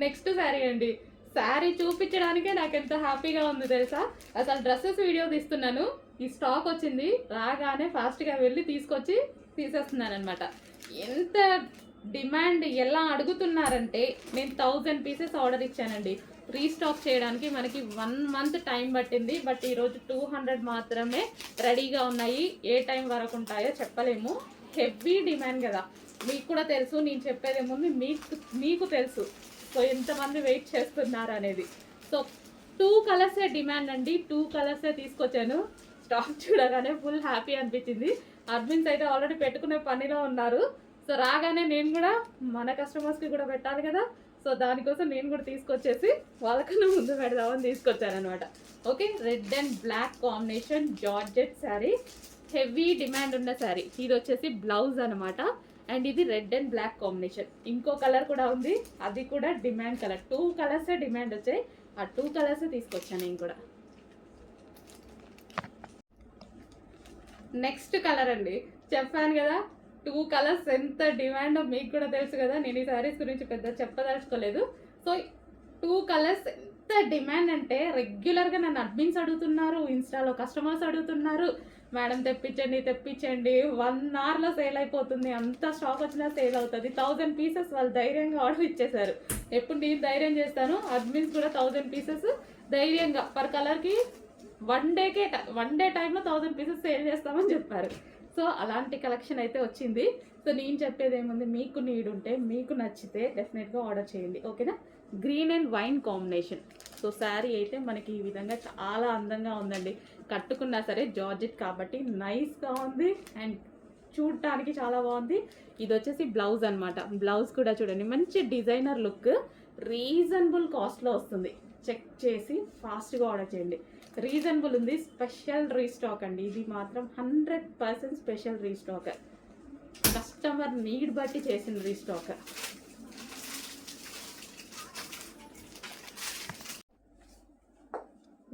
Next sari అండి. శారీ చూపించడానికే నాకు ఎంత హ్యాపీగా ఉంది తెలుసా. అసలు డ్రెస్సెస్ వీడియో తీస్తున్నాను, ఈ స్టాక్ వచ్చింది, రాగానే ఫాస్ట్గా వెళ్ళి తీసుకొచ్చి తీసేస్తున్నాను అనమాట. ఎంత డిమాండ్ ఎలా అడుగుతున్నారంటే నేను 1000 పీసెస్ ఆర్డర్ ఇచ్చానండి. రీస్టాక్ చేయడానికి మనకి 1 మంత్ టైం పట్టింది. బట్ ఈరోజు 200 మాత్రమే రెడీగా ఉన్నాయి. ఏ టైం వరకు ఉంటాయో చెప్పలేము. హెవీ డిమాండ్ కదా, మీకు కూడా తెలుసు. నేను చెప్పేదేముంది, మీకు తెలుసు. సో ఎంతమంది వెయిట్ చేస్తున్నారు అనేది. సో 2 కలర్సే డిమాండ్ అండి, 2 కలర్సే తీసుకొచ్చాను. స్టాక్ చూడగానే ఫుల్ హ్యాపీ అనిపించింది. అడ్మిన్స్ అయితే ఆల్రెడీ పెట్టుకునే పనిలో ఉన్నారు. సో రాగానే నేను కూడా మన కస్టమర్స్కి కూడా పెట్టాలి కదా. సో దానికోసం నేను కూడా తీసుకొచ్చేసి వాళ్ళకన్నా ముందు పెడదామని తీసుకొచ్చాను అనమాట. Okay, red and black combination georgette sari, heavy demand ఉన్న శారీ. ఇది వచ్చేసి బ్లౌజ్ అనమాట. అండ్ ఇది రెడ్ అండ్ బ్లాక్ కాంబినేషన్. ఇంకో కలర్ కూడా ఉంది, అది కూడా డిమాండ్ కలర్. 2 కలర్సే డిమాండ్ వచ్చాయి, ఆ 2 కలర్సే తీసుకొచ్చాను నేను కూడా. నెక్స్ట్ కలర్ అండి, చెప్పాను కదా 2 కలర్స్ ఎంత డిమాండ్ మీకు కూడా తెలుసు కదా. నేను ఈ శారీస్ గురించి పెద్ద చెప్పదలుచుకోలేదు. సో 2 కలర్స్ ఎంత డిమాండ్ అంటే రెగ్యులర్గా నన్ను అడ్మిన్స్ అడుగుతున్నారు, ఇన్స్టాలో కస్టమర్స్ అడుగుతున్నారు, మేడం తెప్పించండి 1 అవర్లో సేల్ అయిపోతుంది, అంత స్టాక్ వచ్చినా సేల్ అవుతుంది. 1000 పీసెస్ వాళ్ళు ధైర్యంగా ఆర్డర్ ఇచ్చేసారు. ఎప్పుడు నేను ధైర్యం చేస్తాను, అడ్మిన్స్ కూడా 1000 పీసెస్ ధైర్యంగా పర్ కలర్కి 1 డే టైంలో 1000 పీసెస్ సేల్ చేస్తామని చెప్పారు. సో అలాంటి కలెక్షన్ అయితే వచ్చింది. సో నేను చెప్పేది ఏముంది, మీకు నీడ్ ఉంటే, మీకు నచ్చితే డెఫినెట్గా ఆర్డర్ చేయండి, ఓకేనా. Green and wine combination. So sari అయితే మనకి ఈ విధంగా చాలా అందంగా ఉందండి. కట్టుకున్నా సరే జార్జెట్ కాబట్టి నైస్గా ఉంది అండ్ చూడటానికి చాలా బాగుంది. ఇది వచ్చేసి బ్లౌజ్ అనమాట. బ్లౌజ్ కూడా చూడండి మంచి డిజైనర్ లుక్, రీజనబుల్ కాస్ట్లో వస్తుంది. చెక్ చేసి ఫాస్ట్గా ఆర్డర్ చేయండి. రీజనబుల్ ఉంది, స్పెషల్ రీస్టాక్ అండి. ఇది మాత్రం 100% స్పెషల్ రీస్టాక్, కస్టమర్ నీడ్ బట్టి చేసిన రీస్టాక్.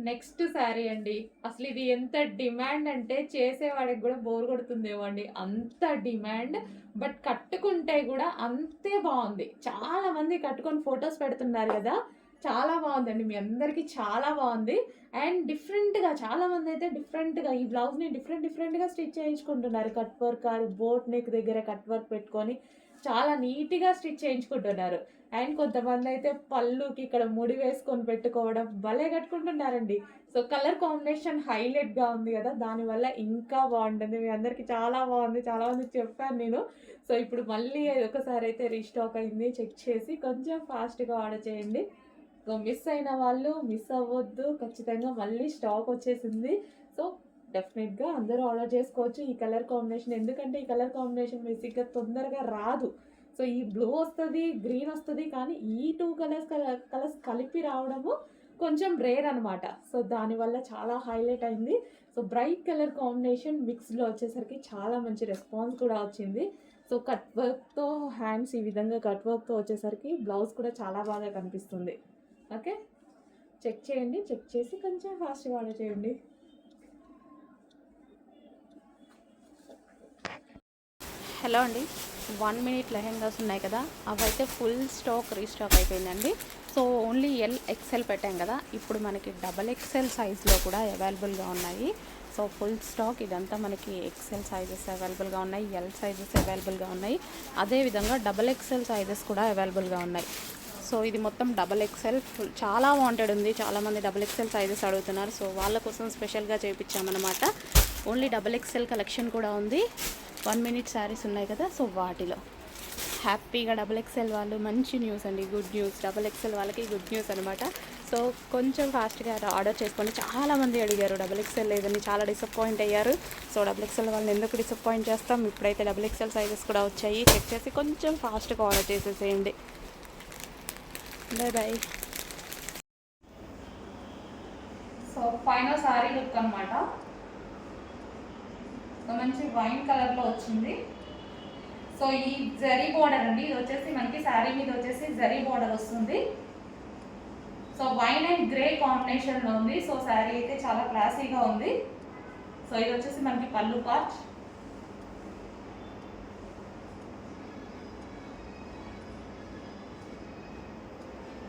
నెక్స్ట్ శారీ అండి, అసలు ఇది ఎంత డిమాండ్ అంటే చేసేవాడికి కూడా బోర్ కొడుతుందేమో అండి, అంత డిమాండ్. బట్ కట్టుకుంటే కూడా అంతే బాగుంది. చాలా మంది కట్టుకొని ఫొటోస్ పెడుతున్నారు కదా, చాలా బాగుందండి. మీ అందరికీ చాలా బాగుంది. అండ్ డిఫరెంట్గా చాలామంది అయితే డిఫరెంట్గా ఈ బ్లౌజ్ని డిఫరెంట్గా స్టిచ్ చేయించుకుంటున్నారు. కట్ వర్క్, బోట్ నెక్ దగ్గర కట్ వర్క్ పెట్టుకొని చాలా నీట్గా స్టిచ్ చేయించుకుంటున్నారు. అండ్ కొంతమంది అయితే పళ్ళుకి ఇక్కడ ముడి వేసుకొని పెట్టుకోవడం భలే కట్టుకుంటున్నారండి. సో కలర్ కాంబినేషన్ హైలైట్గా ఉంది కదా, దానివల్ల ఇంకా బాగుంటుంది. మీ అందరికీ చాలా బాగుంది, చాలా మంది చెప్పాను నేను. సో ఇప్పుడు మళ్ళీ ఒకసారి అయితే రీస్టాక్ అయింది, చెక్ చేసి కొంచెం ఫాస్ట్గా ఆర్డర్ చేయండి. సో మిస్ అయిన వాళ్ళు మిస్ అవ్వద్దు, ఖచ్చితంగా మళ్ళీ స్టాక్ వచ్చేసింది. సో డెఫినెట్గా అందరూ ఆర్డర్ చేసుకోవచ్చు ఈ కలర్ కాంబినేషన్. ఎందుకంటే ఈ కలర్ కాంబినేషన్ బేసిక్గా తొందరగా రాదు. సో ఈ బ్లూ వస్తుంది, గ్రీన్ వస్తుంది, కానీ ఈ 2 కలర్స్ కలిపి రావడము కొంచెం రేర్ అనమాట. సో దానివల్ల చాలా హైలైట్ అయింది. సో బ్రైట్ కలర్ కాంబినేషన్ మిక్స్లో వచ్చేసరికి చాలా మంచి రెస్పాన్స్ కూడా వచ్చింది. సో కట్ వర్క్తో హ్యాండ్స్ ఈ విధంగా కట్ వర్క్తో వచ్చేసరికి బ్లౌజ్ కూడా చాలా బాగా కనిపిస్తుంది. ఓకే, చెక్ చేయండి, చెక్ చేసి కొంచెం ఫాస్ట్గా ఆర్డర్ చేయండి. హలో అండి, 1 మినిట్ లెహెంగాస్ ఉన్నాయి కదా, అవైతే ఫుల్ స్టాక్ రీస్టాక్ అయిపోయిందండి. సో ఓన్లీ ఎల్ ఎక్సెల్ పెట్టాం కదా, ఇప్పుడు మనకి XXL సైజ్లో కూడా అవైలబుల్గా ఉన్నాయి. సో ఫుల్ స్టాక్ ఇదంతా మనకి ఎక్సెల్ సైజెస్ అవైలబుల్గా ఉన్నాయి, ఎల్ సైజెస్ అవైలబుల్గా ఉన్నాయి, అదేవిధంగా XXL సైజెస్ కూడా అవైలబుల్గా ఉన్నాయి. సో ఇది మొత్తం XXL ఫుల్ చాలా వాంటెడ్ ఉంది, చాలామంది XXL సైజెస్ అడుగుతున్నారు. సో వాళ్ళ కోసం స్పెషల్గా చేయించామన్నమాట. ఓన్లీ XXL కలెక్షన్ కూడా ఉంది. 1 మినిట్ శారీస్ ఉన్నాయి కదా, సో వాటిలో హ్యాపీగా XXL వాళ్ళు మంచి న్యూస్ అండి, గుడ్ న్యూస్. XXL వాళ్ళకి గుడ్ న్యూస్ అనమాట. సో కొంచెం ఫాస్ట్గా ఆర్డర్ చేసుకోండి. చాలామంది అడిగారు XXL లేదని, చాలా డిసప్పాయింట్ అయ్యారు. సో XXL వాళ్ళని ఎందుకు డిసప్పాయింట్ చేస్తాం, ఇప్పుడైతే XXL సైజెస్ కూడా వచ్చాయి. చెక్ చేసి కొంచెం ఫాస్ట్గా ఆర్డర్ చేసేసేయండి. Bye bye. So final sari look అనమాట. సో మంచి వైన్ కలర్లో వచ్చింది. సో ఈ జరీ బోర్డర్ అండి, ఇది వచ్చేసి మనకి శారీ మీద వచ్చేసి జరీ బోర్డర్ వస్తుంది. సో వైన్ అండ్ గ్రే కాంబినేషన్లో ఉంది. సో శారీ అయితే చాలా క్లాసీగా ఉంది. సో ఇది వచ్చేసి మనకి పళ్ళు పార్ట్.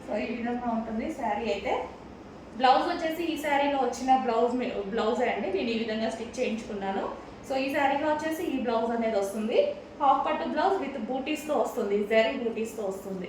సో ఈ విధంగా ఉంటుంది శారీ అయితే. బ్లౌజ్ వచ్చేసి ఈ శారీలో వచ్చిన బ్లౌజే అండి, నేను ఈ విధంగా స్టిచ్ చేయించుకున్నాను. సో ఈ శారీలో వచ్చేసి ఈ బ్లౌజ్ అనేది వస్తుంది, హాఫ్ పట్టు బ్లౌజ్ విత్ బూటీస్తో వస్తుంది, జరీ బూటీస్తో వస్తుంది.